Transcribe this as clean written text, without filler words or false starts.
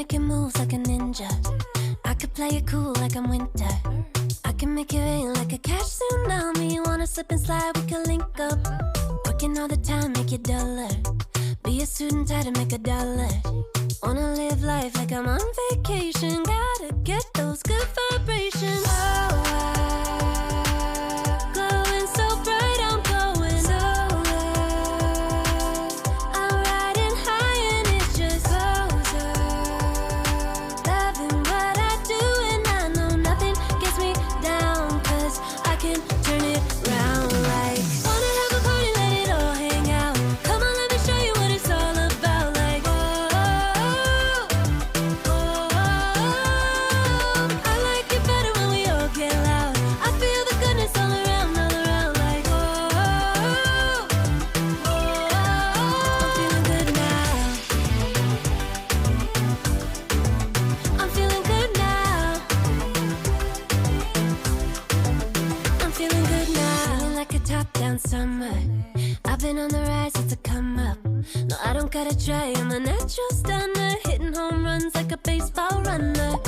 making moves like a ninja. I could play it cool like I'm winter. I can make it rain like a cash tsunami. You wanna slip and slide, we can link up. Working all the time, make it duller. Be a student, tie to make $1. Wanna live life like I'm on vacation. Gotta get those good vibrations. Oh, glowing so bright, I'm glowing solar. I'm riding high and it's just closer. Loving what I do and I know nothing gets me down. Cause I can turn it round like wanna have a party, let it all hang out. Come on, let me show you what it's all about. Like I like it better when we all get loud. I feel the goodness all around like I'm feeling good now. I'm feeling good now. I'm feeling good now. Feeling like a top-down summer. I've been on the rise, it's a come up. No, I don't gotta try, I'm a natural stunner. Hitting home runs like a baseball runner.